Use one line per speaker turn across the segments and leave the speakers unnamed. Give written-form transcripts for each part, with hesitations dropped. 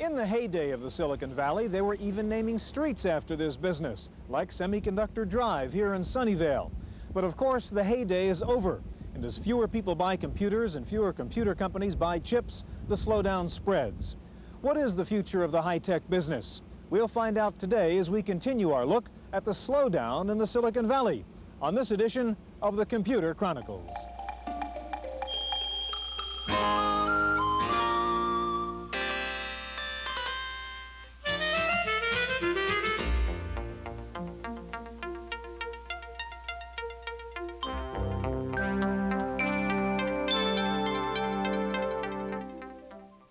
In the heyday of the Silicon Valley, they were even naming streets after this business, like Semiconductor Drive here in Sunnyvale. But of course, the heyday is over. And as fewer people buy computers and fewer computer companies buy chips, the slowdown spreads. What is the future of the high-tech business? We'll find out today as we continue our look at the slowdown in the Silicon Valley on this edition of the Computer Chronicles.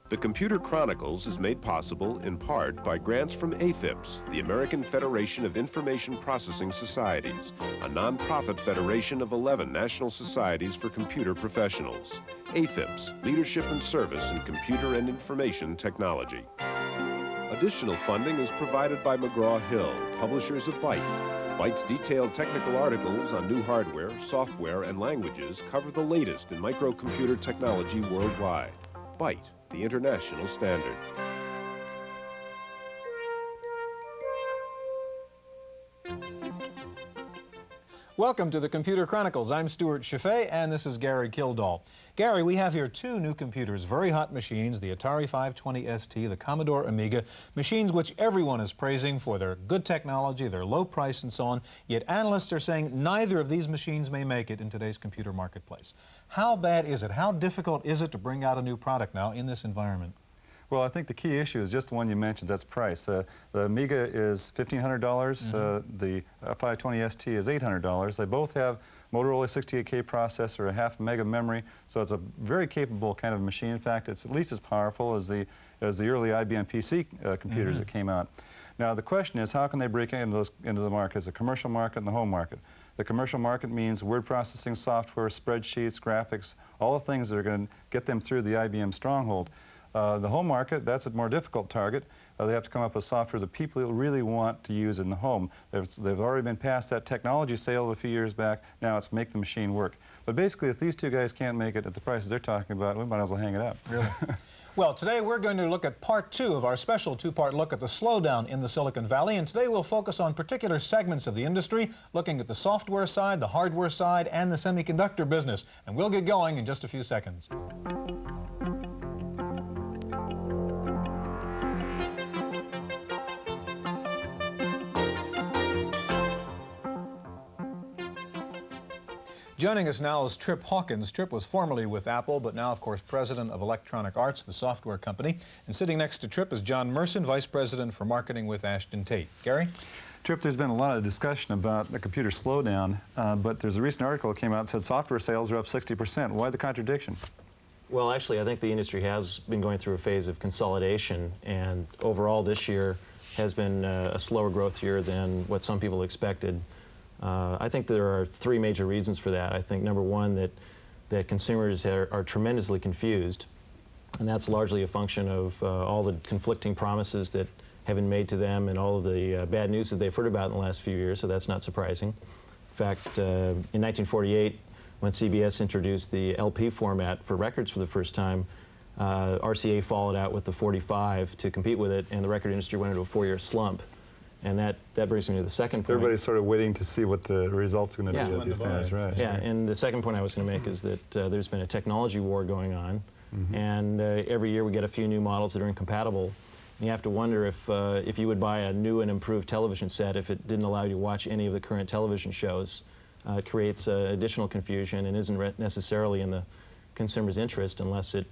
The Computer Chronicles is made possible in part by grants from AFIPS, the American Federation of Information Processing Societies, a nonprofit federation of 11 national societies for computer professionals. AFIPS, Leadership and Service in Computer and Information Technology. Additional funding is provided by McGraw-Hill, publishers of Byte. Byte's detailed technical articles on new hardware, software, and languages cover the latest in microcomputer technology worldwide. Byte, the international standard.
Welcome to the Computer Chronicles. I'm Stuart Chaffee, and this is Gary Kildall. Gary, we have here two new computers, very hot machines, the Atari 520 ST, the Commodore Amiga, machines which everyone is praising for their good technology, their low price, and so on, yet analysts are saying neither of these machines may make it in today's computer marketplace. How bad is it? How difficult is it to bring out a new product now in this environment?
Well, I think the key issue is just the one you mentioned, that's price. The Amiga is $1,500, the 520 ST is $800. They both have Motorola 68K processor, a half mega memory, so it's a very capable kind of machine. In fact, it's at least as powerful as the early IBM PC computers that came out. Now, the question is, how can they break into the markets, the commercial market and the home market? The commercial market means word processing software, spreadsheets, graphics, all the things that are going to get them through the IBM stronghold. The home market, that's a more difficult target. They have to come up with software that people really want to use in the home. They've already been past that technology sale a few years back. Now it's make the machine work. But basically, if these two guys can't make it at the prices they're talking about, we might as well hang it up.
Really? Well, today we're going to look at part two of our special two-part look at the slowdown in the Silicon Valley, and today we'll focus on particular segments of the industry, looking at the software side, the hardware side, and the semiconductor business. And we'll get going in just a few seconds. Joining us now is Trip Hawkins. Trip was formerly with Apple, but now, of course, president of Electronic Arts, the software company. And sitting next to Trip is John Merson, vice president for marketing with Ashton-Tate. Gary?
Trip, there's been a lot of discussion about the computer slowdown, but there's a recent article that came out that said software sales are up 60%. Why the contradiction?
Well, actually, I think the industry has been going through a phase of consolidation, and overall this year has been a slower growth year than what some people expected. I think there are three major reasons for that. I think, number one, that consumers are tremendously confused, and that's largely a function of all the conflicting promises that have been made to them and all of the bad news that they've heard about in the last few years, so that's not surprising. In fact, in 1948, when CBS introduced the LP format for records for the first time, RCA followed out with the 45 to compete with it, and the record industry went into a 4-year slump. And that brings me to the second point.
Everybody's sort of waiting to see what the results are going to be at these times, right?
Yeah, and the second point I was going to make is that there's been a technology war going on, and every year we get a few new models that are incompatible. And you have to wonder if you would buy a new and improved television set if it didn't allow you to watch any of the current television shows. It creates additional confusion and isn't necessarily in the consumer's interest unless it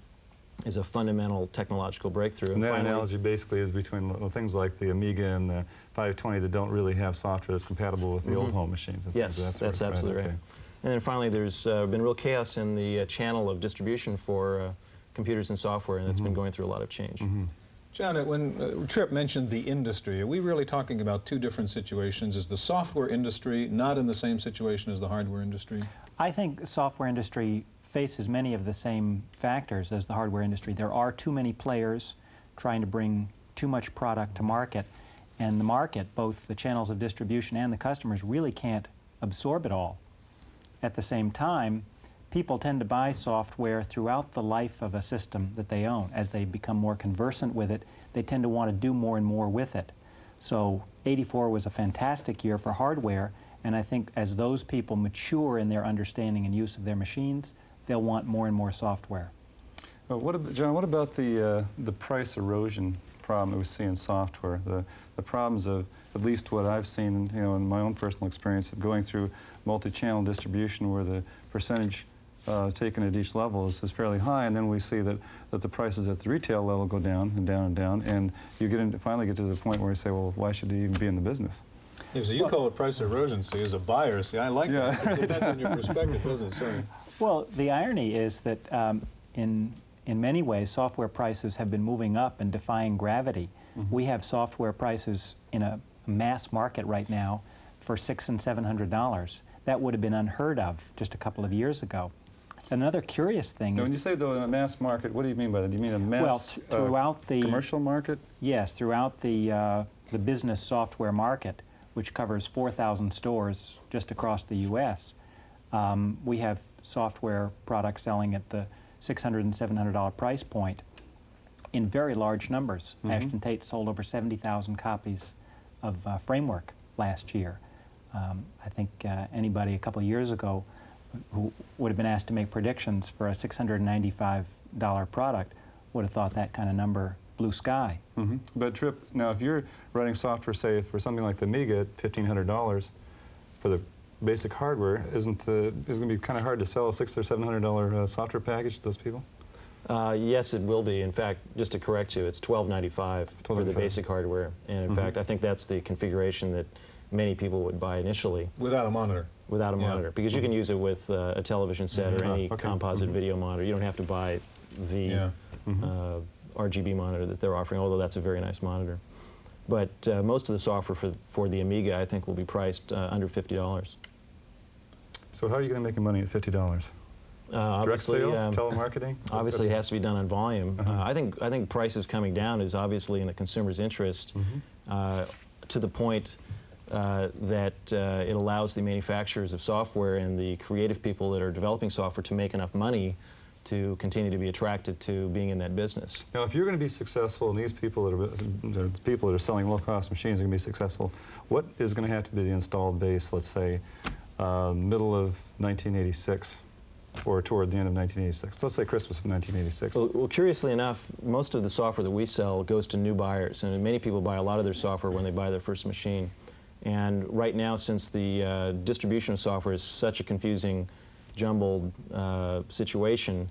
is a fundamental technological breakthrough.
And that analogy basically is between things like the Amiga and the 520 that don't really have software that's compatible with the old home machines.
Yes, that's absolutely right. And then finally, there's been real chaos in the channel of distribution for computers and software, and it's been going through a lot of change.
John, when Trip mentioned the industry, are we really talking about two different situations? Is the software industry not in the same situation as the hardware industry?
I think the software industry faces many of the same factors as the hardware industry. There are too many players trying to bring too much product to market, and the market, both the channels of distribution and the customers, really can't absorb it all. At the same time, people tend to buy software throughout the life of a system that they own. As they become more conversant with it, they tend to want to do more and more with it. So 84 was a fantastic year for hardware, and I think as those people mature in their understanding and use of their machines, they'll want more and more software.
Well, John, what about the price erosion problem that we see in software? The problems of, at least what I've seen, in my own personal experience of going through multi-channel distribution, where the percentage taken at each level is fairly high, and then we see that the prices at the retail level go down and down and down, and you finally get to the point where you say, well, why should you even be in the business?
Yeah, so you call it price erosion, see, as a buyer. See, I like that. It depends on your perspective, doesn't it? Sorry.
Well, the irony is that in many ways, software prices have been moving up and defying gravity. Mm-hmm. We have software prices in a mass market right now for $600 and $700. That would have been unheard of just a couple of years ago. Another curious thing is...
When you say, though, a mass market, what do you mean by that? Do you mean a mass
throughout the
commercial market?
Yes, throughout the business software market, which covers 4,000 stores just across the U.S., we have software products selling at the $600 and $700 price point in very large numbers. Mm-hmm. Ashton-Tate sold over 70,000 copies of Framework last year. I think anybody a couple of years ago who would have been asked to make predictions for a $695 product would have thought that kind of number blue sky.
Mm-hmm. But Trip, now if you're writing software, say, for something like the Amiga at $1,500 for the basic hardware, isn't it going to be kind of hard to sell a $600 or $700 software package to those people?
Yes, it will be. In fact, just to correct you, it's $1,295 for the basic hardware. And in fact, I think that's the configuration that many people would buy initially.
Without a monitor.
Without a monitor, because you can use it with a television set or any composite video monitor. You don't have to buy the RGB monitor that they're offering, although that's a very nice monitor. But most of the software for the Amiga, I think, will be priced under $50.
So how are you going to make money at $50? Direct sales, telemarketing?
Obviously, it has to be done on volume. I think prices coming down is obviously in the consumer's interest, to the point that it allows the manufacturers of software and the creative people that are developing software to make enough money to continue to be attracted to being in that business.
Now, if you're going to be successful, and these people that are selling low-cost machines are going to be successful, what is going to have to be the installed base, let's say, middle of 1986? Or toward the end of 1986. Let's say Christmas of 1986.
Well, curiously enough, most of the software that we sell goes to new buyers, and many people buy a lot of their software when they buy their first machine. And right now, since the distribution of software is such a confusing, jumbled situation,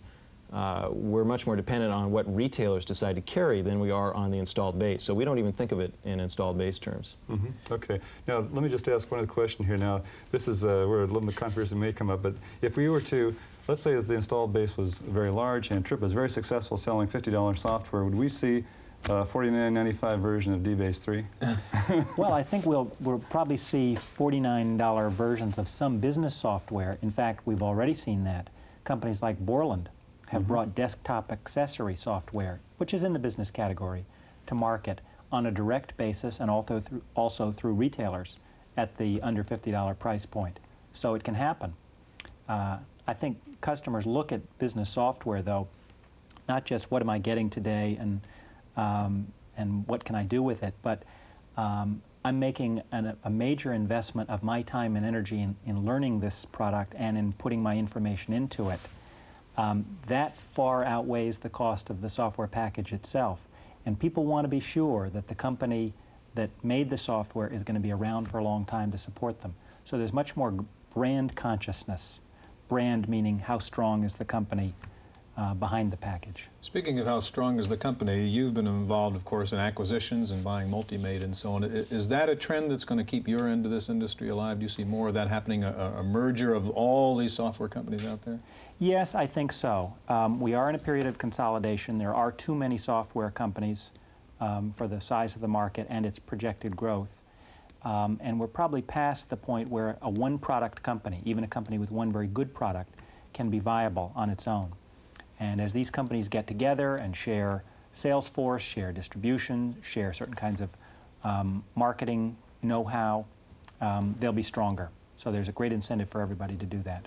we're much more dependent on what retailers decide to carry than we are on the installed base. So we don't even think of it in installed base terms.
Okay. Now, let me just ask one other question here. Now, this is where a little bit of controversy may come up, but if we were to, let's say that the installed base was very large and Trip was very successful selling $50 software, would we see a $49.95 version of DBase 3?
Well, I think we'll probably see $49 versions of some business software. In fact, we've already seen that. Companies like Borland have brought desktop accessory software, which is in the business category, to market on a direct basis and also through retailers at the under $50 price point. So it can happen. I think customers look at business software, though, not just what am I getting today and what can I do with it, but I'm making a major investment of my time and energy in learning this product and in putting my information into it. That far outweighs the cost of the software package itself. And people want to be sure that the company that made the software is going to be around for a long time to support them. So there's much more brand consciousness. Brand meaning how strong is the company behind the package.
Speaking of how strong is the company, you've been involved, of course, in acquisitions and buying Multimate and so on. Is that a trend that's going to keep your end of this industry alive? Do you see more of that happening, a merger of all these software companies out there?
Yes, I think so. We are in a period of consolidation. There are too many software companies for the size of the market and its projected growth. And we're probably past the point where a one-product company, even a company with one very good product, can be viable on its own. And as these companies get together and share sales force, share distribution, share certain kinds of marketing know-how, they'll be stronger. So there's a great incentive for everybody to do that.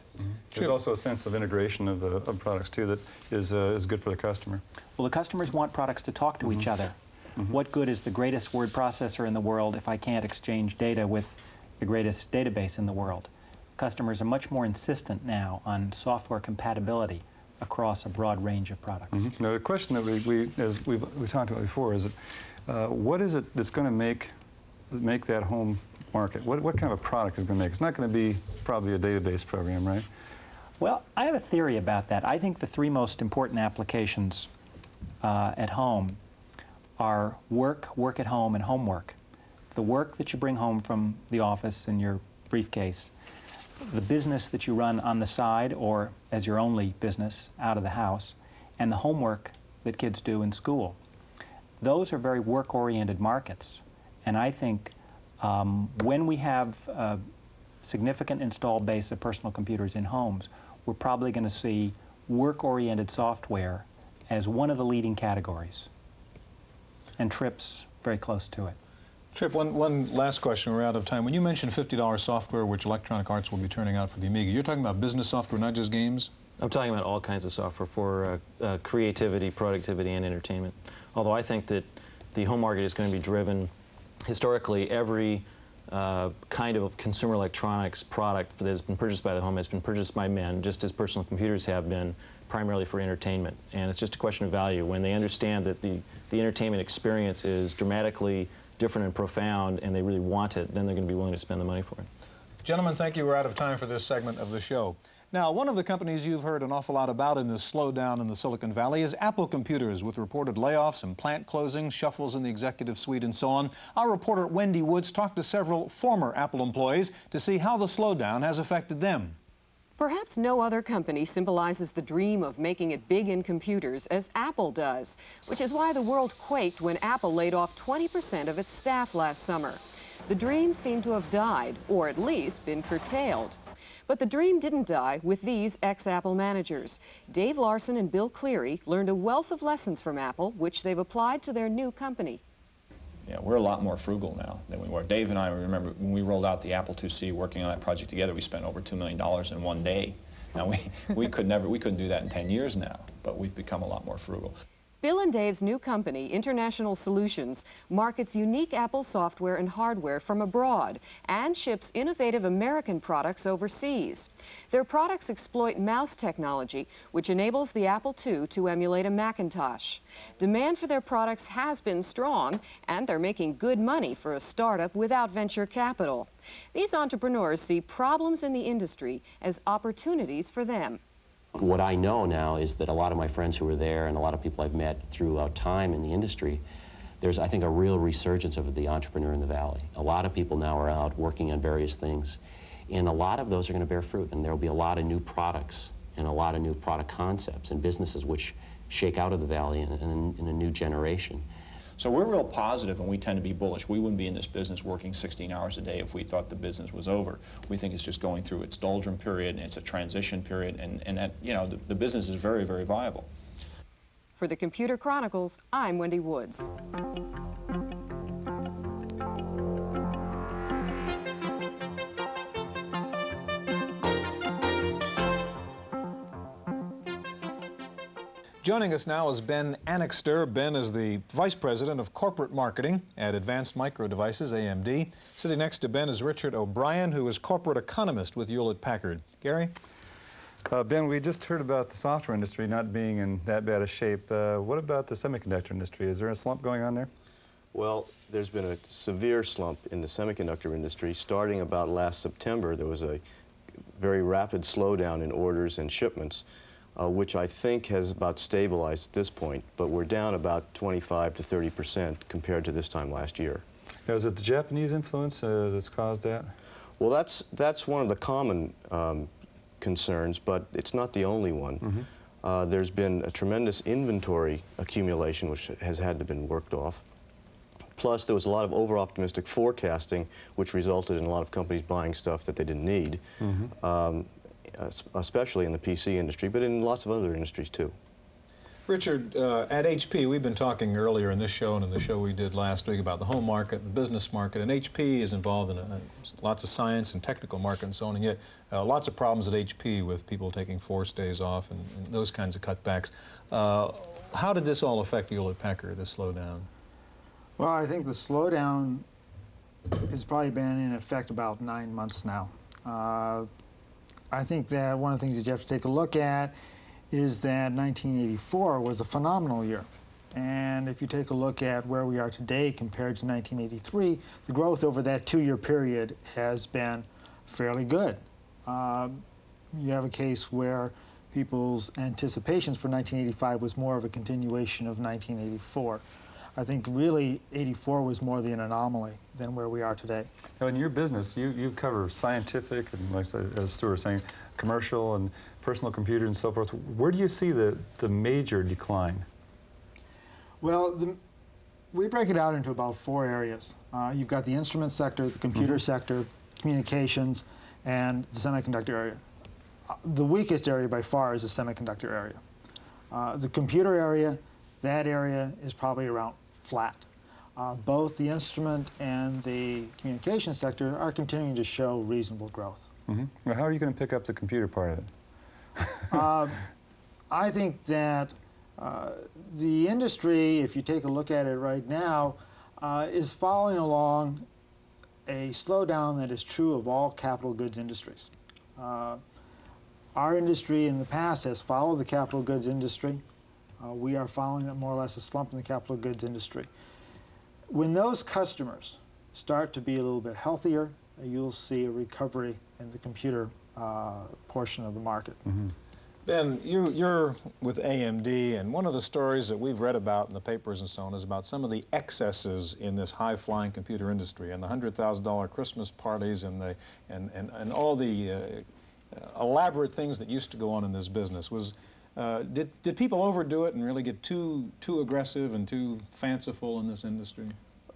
There's also a sense of integration of products, too, that is good for the customer.
Well, the customers want products to talk to each other. What good is the greatest word processor in the world if I can't exchange data with the greatest database in the world? Customers are much more insistent now on software compatibility across a broad range of products.
Now, the question that as we talked about before is what is it that's going to make that home market? What kind of a product is going to make? It's not going to be probably a database program, right?
Well, I have a theory about that. I think the three most important applications at home are work at home, and homework. The work that you bring home from the office in your briefcase, the business that you run on the side or as your only business out of the house, and the homework that kids do in school. Those are very work-oriented markets. And I think when we have a significant installed base of personal computers in homes, we're probably going to see work-oriented software as one of the leading categories. And Trip's very close to it.
Trip, one last question. We're out of time. When you mention $50 software, which Electronic Arts will be turning out for the Amiga, you're talking about business software, not just games?
I'm talking about all kinds of software for creativity, productivity, and entertainment. Although I think that the home market is going to be driven, historically, every kind of consumer electronics product that has been purchased by the home has been purchased by men, just as personal computers have been, primarily for entertainment. And it's just a question of value. When they understand that the entertainment experience is dramatically different and profound, and they really want it, then they're going to be willing to spend the money for it.
Gentlemen, thank you. We're out of time for this segment of the show. Now, one of the companies you've heard an awful lot about in this slowdown in the Silicon Valley is Apple Computers, with reported layoffs and plant closings, shuffles in the executive suite, and so on. Our reporter Wendy Woods talked to several former Apple employees to see how the slowdown has affected them.
Perhaps no other company symbolizes the dream of making it big in computers as Apple does, which is why the world quaked when Apple laid off 20% of its staff last summer. The dream seemed to have died, or at least been curtailed. But the dream didn't die with these ex-Apple managers. Dave Larson and Bill Cleary learned a wealth of lessons from Apple, which they've applied to their new company.
Yeah, we're a lot more frugal now than we were. Dave and I remember when we rolled out the Apple IIc, working on that project together, we spent over $2 million in one day. Now we couldn't do that in 10 years now, but we've become a lot more frugal.
Bill and Dave's new company, International Solutions, markets unique Apple software and hardware from abroad and ships innovative American products overseas. Their products exploit mouse technology, which enables the Apple II to emulate a Macintosh. Demand for their products has been strong, and they're making good money for a startup without venture capital. These entrepreneurs see problems in the industry as opportunities for them.
What I know now is that a lot of my friends who were there and a lot of people I've met throughout time in the industry, there's, I think, a real resurgence of the entrepreneur in the Valley. A lot of people now are out working on various things, and a lot of those are going to bear fruit, and there will be a lot of new products and a lot of new product concepts and businesses which shake out of the Valley in a new generation.
So we're real positive, and we tend to be bullish. We wouldn't be in this business working 16 hours a day if we thought the business was over. We think it's just going through its doldrum period, and it's a transition period, and that, you know, the business is very, very viable.
For the Computer Chronicles, I'm Wendy Woods.
Joining us now is Ben Anixter. Ben is the Vice President of Corporate Marketing at Advanced Micro Devices, AMD. Sitting next to Ben is Richard O'Brien, who is Corporate Economist with Hewlett Packard. Gary?
Ben, we just heard about the software industry not being in that bad a shape. What about the semiconductor industry? Is there a slump going on there?
Well, there's been a severe slump in the semiconductor industry. Starting about last September, there was a very rapid slowdown in orders and shipments, which I think has about stabilized at this point, but we're down about 25 to 30% compared to this time last year.
Now, is it the Japanese influence that's caused that?
Well, that's one of the common concerns, but it's not the only one. There's been a tremendous inventory accumulation which has had to be worked off. Plus, there was a lot of over-optimistic forecasting, which resulted in a lot of companies buying stuff that they didn't need. Especially in the PC industry, but in lots of other industries too.
Richard, at HP, we've been talking earlier in this show and in the show we did last week about the home market, the business market, and HP is involved in lots of science and technical market and so on, and yet lots of problems at HP with people taking forced days off and those kinds of cutbacks. How did this all affect Hewlett Packard, this slowdown?
Well, I think the slowdown has probably been in effect about 9 months now. I think that one of the things that you have to take a look at is that 1984 was a phenomenal year. And if you take a look at where we are today compared to 1983, the growth over that 2-year period has been fairly good. You have a case where people's anticipations for 1985 was more of a continuation of 1984. I think really 84 was more the anomaly than where we are today.
Now in your business, you cover scientific and, like as Stuart was saying, commercial and personal computers and so forth. Where do you see the major decline?
Well, we break it out into about 4 areas. You've got the instrument sector, the computer sector, communications, and the semiconductor area. The weakest area by far is the semiconductor area. The computer area, that area is probably around flat. Both the instrument and the communication sector are continuing to show reasonable growth.
Well, how are you going to pick up the computer part of it?
I think that the industry, if you take a look at it right now, is following along a slowdown that is true of all capital goods industries. Our industry in the past has followed the capital goods industry. We are following more or less a slump in the capital goods industry. When those customers start to be a little bit healthier, you'll see a recovery in the computer portion of the market.
Ben, you're with AMD, and one of the stories that we've read about in the papers and so on is about some of the excesses in this high-flying computer industry and the $100,000 Christmas parties and all the elaborate things that used to go on in this business. Did people overdo it and really get too aggressive and too fanciful in this industry?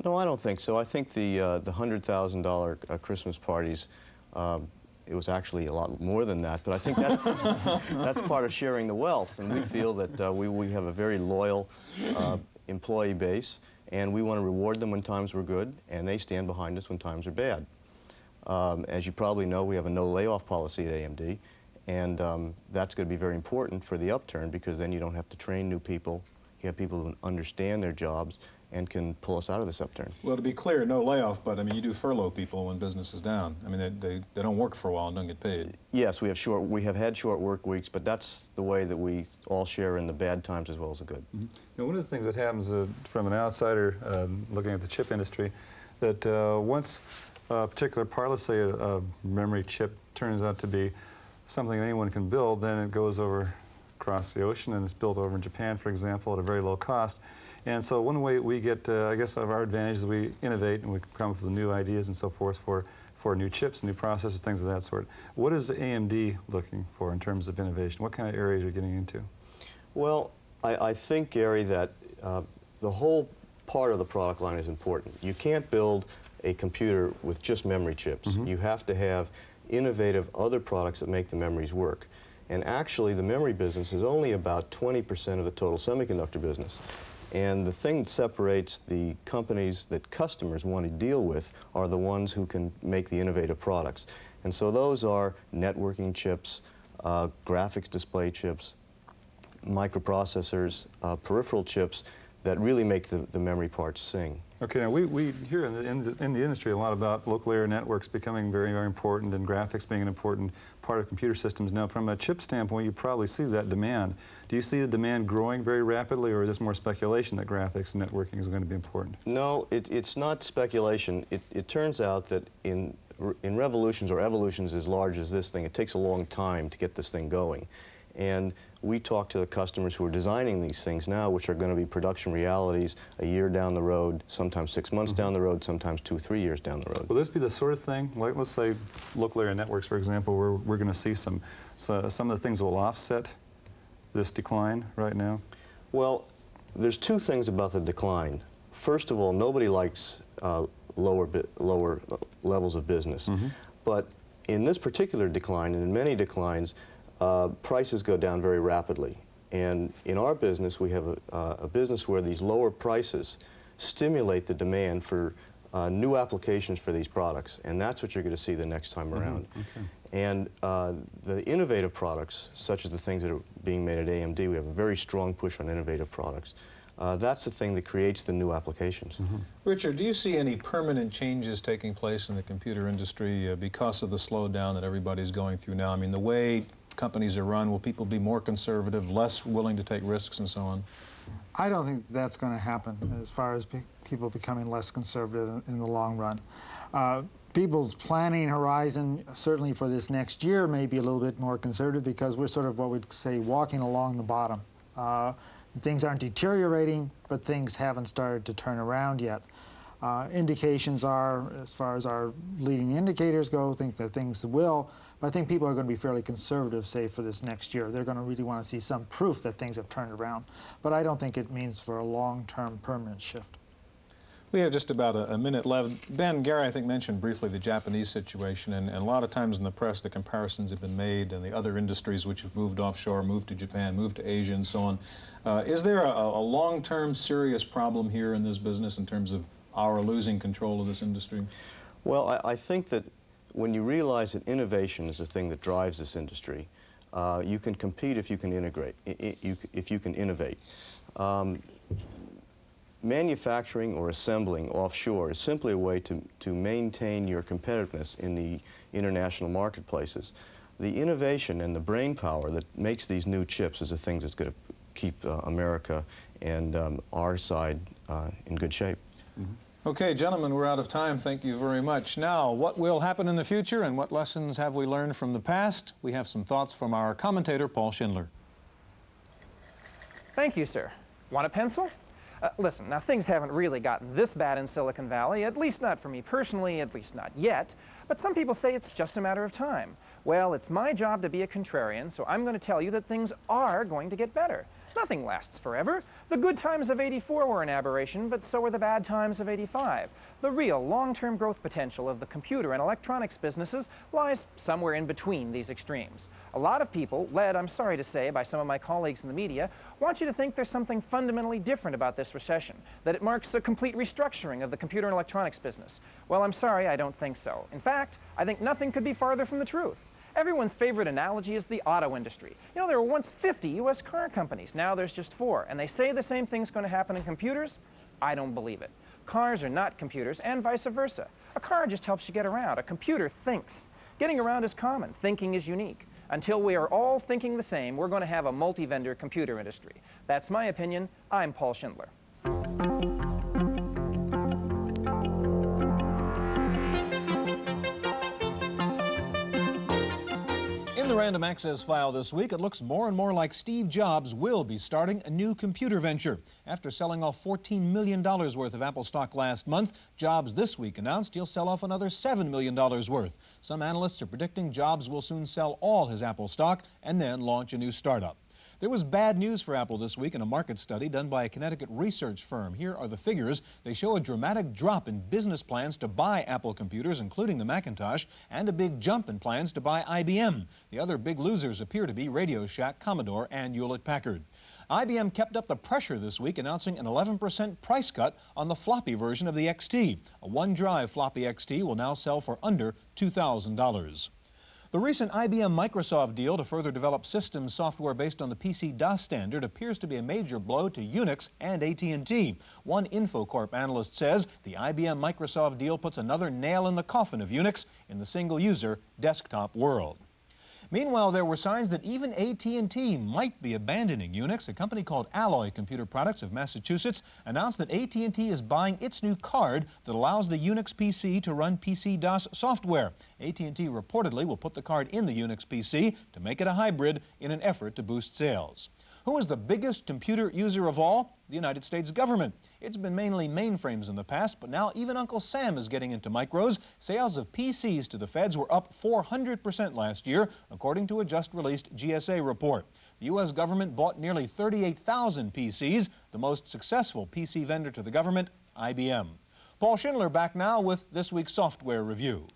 No, I don't think so. I think the $100,000 Christmas parties, it was actually a lot more than that, but I think that's part of sharing the wealth, and we feel that we have a very loyal employee base, and we want to reward them when times were good, and they stand behind us when times are bad. As you probably know, we have a no layoff policy at AMD, and that's going to be very important for the upturn, because then you don't have to train new people. You have people who understand their jobs and can pull us out of this upturn.
Well, to be clear, no layoff, but I mean, you do furlough people when business is down. I mean, they don't work for a while and don't get paid.
Yes, we have had short work weeks, but that's the way that we all share in the bad times as well as the good.
Now, one of the things that happens from an outsider looking at the chip industry, that once a particular part, let's say a memory chip, turns out to be something anyone can build, then it goes over across the ocean and it's built over in Japan, for example, at a very low cost. And so one way we get, I guess, of our advantage is we innovate and we come up with new ideas and so forth for new chips, new processors, things of that sort. What is AMD looking for in terms of innovation? What kind of areas are you getting into?
Well, I think, Gary, that the whole part of the product line is important. You can't build a computer with just memory chips. You have to have innovative other products that make the memories work. And actually, the memory business is only about 20% of the total semiconductor business. And the thing that separates the companies that customers want to deal with are the ones who can make the innovative products. And so those are networking chips, graphics display chips, microprocessors, peripheral chips that really make the memory parts sing.
Okay, now we hear in the industry a lot about local area networks becoming very, very important and graphics being an important part of computer systems. Now, from a chip standpoint, you probably see that demand. Do you see the demand growing very rapidly, or is this more speculation that graphics and networking is going to be important?
No, it's not speculation. It turns out that in revolutions or evolutions as large as this thing, it takes a long time to get this thing going. And we talk to the customers who are designing these things now, which are going to be production realities a year down the road, sometimes 6 months down the road, sometimes 2 or 3 years down the road.
Will this be the sort of thing, like let's say local area networks, for example, where we're going to see some of the things that will offset this decline right now?
Well, there's 2 things about the decline. First of all, nobody likes lower levels of business. But in this particular decline, and in many declines, prices go down very rapidly. And in our business, we have a business where these lower prices stimulate the demand for new applications for these products, and that's what you're going to see the next time around.
Okay.
And the innovative products, such as the things that are being made at AMD, we have a very strong push on innovative products. That's the thing that creates the new applications.
Richard, do you see any permanent changes taking place in the computer industry because of the slowdown that everybody's going through now? I mean, the way companies are run, will people be more conservative, less willing to take risks and so on?
I don't think that's going to happen as far as people becoming less conservative in the long run. People's planning horizon, certainly for this next year, may be a little bit more conservative because we're sort of what we'd say walking along the bottom. Things aren't deteriorating, but things haven't started to turn around yet. Indications are, as far as our leading indicators go, think that things will, but I think people are going to be fairly conservative, say, for this next year. They're going to really want to see some proof that things have turned around, but I don't think it means for a long-term permanent shift.
We have just about a minute left. Ben, Gary, I think, mentioned briefly the Japanese situation, and a lot of times in the press the comparisons have been made and the other industries which have moved offshore, moved to Japan, moved to Asia, and so on. Is there a long-term serious problem here in this business in terms of our losing control of this industry?
Well, I think that when you realize that innovation is the thing that drives this industry, you can compete if you can integrate, if you can innovate. Manufacturing or assembling offshore is simply a way to maintain your competitiveness in the international marketplaces. The innovation and the brain power that makes these new chips is the things that's going to keep America and our side in good shape.
Okay, gentlemen, we're out of time. Thank you very much. Now, what will happen in the future and what lessons have we learned from the past? We have some thoughts from our commentator, Paul Schindler.
Thank you, sir. Want a pencil? Listen, now things haven't really gotten this bad in Silicon Valley, at least not for me personally, at least not yet. But some people say it's just a matter of time. Well, it's my job to be a contrarian, so I'm going to tell you that things are going to get better. Nothing lasts forever. The good times of '84 were an aberration, but so were the bad times of '85. The real long-term growth potential of the computer and electronics businesses lies somewhere in between these extremes. A lot of people, led, I'm sorry to say, by some of my colleagues in the media, want you to think there's something fundamentally different about this recession, that it marks a complete restructuring of the computer and electronics business. Well, I'm sorry, I don't think so. In fact, I think nothing could be farther from the truth. Everyone's favorite analogy is the auto industry. You know, there were once 50 U.S. car companies. Now there's just 4. And they say the same thing's going to happen in computers? I don't believe it. Cars are not computers, and vice versa. A car just helps you get around. A computer thinks. Getting around is common. Thinking is unique. Until we are all thinking the same, we're going to have a multi-vendor computer industry. That's my opinion. I'm Paul Schindler.
In the Random Access file this week, it looks more and more like Steve Jobs will be starting a new computer venture. After selling off $14 million worth of Apple stock last month, Jobs this week announced he'll sell off another $7 million worth. Some analysts are predicting Jobs will soon sell all his Apple stock and then launch a new startup. There was bad news for Apple this week in a market study done by a Connecticut research firm. Here are the figures. They show a dramatic drop in business plans to buy Apple computers, including the Macintosh, and a big jump in plans to buy IBM. The other big losers appear to be Radio Shack, Commodore, and Hewlett Packard. IBM kept up the pressure this week, announcing an 11% price cut on the floppy version of the XT. A one-drive floppy XT will now sell for under $2,000. The recent IBM-Microsoft deal to further develop systems software based on the PC-DOS standard appears to be a major blow to Unix and AT&T. One Infocorp analyst says the IBM-Microsoft deal puts another nail in the coffin of Unix in the single-user desktop world. Meanwhile, there were signs that even AT&T might be abandoning Unix. A company called Alloy Computer Products of Massachusetts announced that AT&T is buying its new card that allows the Unix PC to run PC-DOS software. AT&T reportedly will put the card in the Unix PC to make it a hybrid in an effort to boost sales. Who is the biggest computer user of all? The United States government. It's been mainly mainframes in the past, but now even Uncle Sam is getting into micros. Sales of PCs to the feds were up 400% last year, according to a just-released GSA report. The U.S. government bought nearly 38,000 PCs, the most successful PC vendor to the government, IBM. Paul Schindler back now with this week's software review.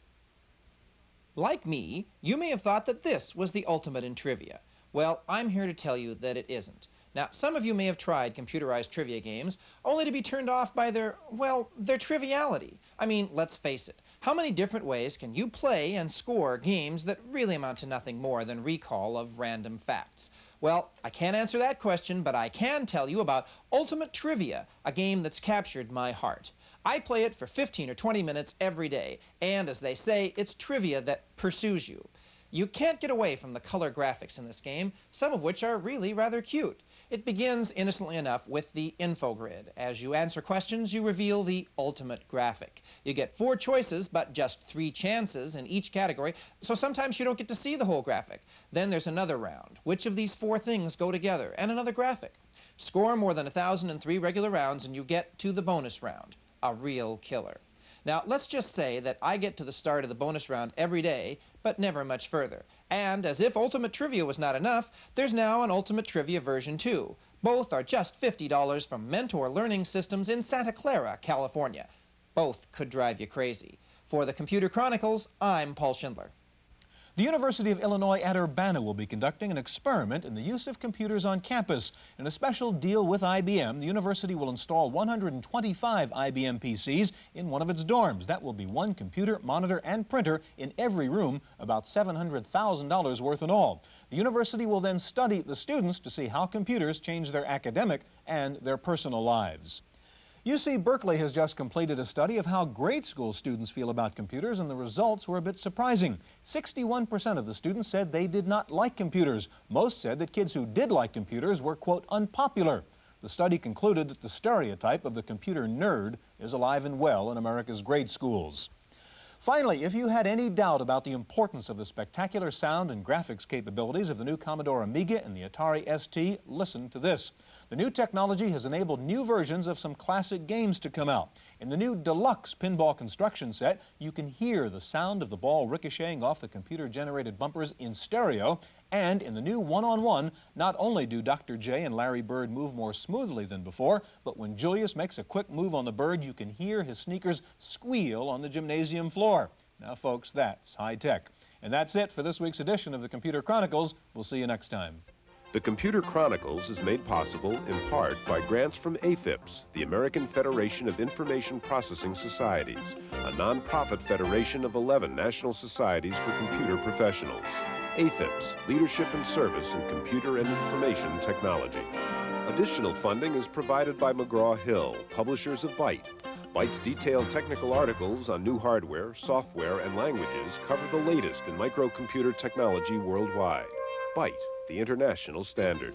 Like me, you may have thought that this was the ultimate in trivia. Well, I'm here to tell you that it isn't. Now, some of you may have tried computerized trivia games, only to be turned off by their, well, their triviality. I mean, let's face it. How many different ways can you play and score games that really amount to nothing more than recall of random facts? Well, I can't answer that question, but I can tell you about Ultimate Trivia, a game that's captured my heart. I play it for 15 or 20 minutes every day, and as they say, it's trivia that pursues you. You can't get away from the color graphics in this game, some of which are really rather cute. It begins, innocently enough, with the info grid. As you answer questions, you reveal the ultimate graphic. You get 4 choices, but just 3 chances in each category, so sometimes you don't get to see the whole graphic. Then there's another round. Which of these 4 things go together? And another graphic. Score more than 1,003 regular rounds, and you get to the bonus round. A real killer. Now, let's just say that I get to the start of the bonus round every day, but never much further. And as if Ultimate Trivia was not enough, there's now an Ultimate Trivia version 2. Both are just $50 from Mentor Learning Systems in Santa Clara, California. Both could drive you crazy. For the Computer Chronicles, I'm Paul Schindler.
The University of Illinois at Urbana will be conducting an experiment in the use of computers on campus. In a special deal with IBM, the university will install 125 IBM PCs in one of its dorms. That will be 1 computer, monitor, and printer in every room, about $700,000 worth in all. The university will then study the students to see how computers change their academic and their personal lives. UC Berkeley has just completed a study of how grade school students feel about computers, and the results were a bit surprising. 61% of the students said they did not like computers. Most said that kids who did like computers were, quote, unpopular. The study concluded that the stereotype of the computer nerd is alive and well in America's grade schools. Finally, if you had any doubt about the importance of the spectacular sound and graphics capabilities of the new Commodore Amiga and the Atari ST, listen to this. The new technology has enabled new versions of some classic games to come out. In the new deluxe pinball construction set, you can hear the sound of the ball ricocheting off the computer-generated bumpers in stereo, and in the new one-on-one, not only do Dr. J and Larry Bird move more smoothly than before, but when Julius makes a quick move on the bird, you can hear his sneakers squeal on the gymnasium floor. Now, folks, that's high-tech. And that's it for this week's edition of the Computer Chronicles. We'll see you next time.
The Computer Chronicles is made possible in part by grants from AFIPS, the American Federation of Information Processing Societies, a nonprofit federation of 11 national societies for computer professionals. AFIPS, Leadership and Service in Computer and Information Technology. Additional funding is provided by McGraw-Hill, publishers of Byte. Byte's detailed technical articles on new hardware, software, and languages cover the latest in microcomputer technology worldwide. Byte, the international standard.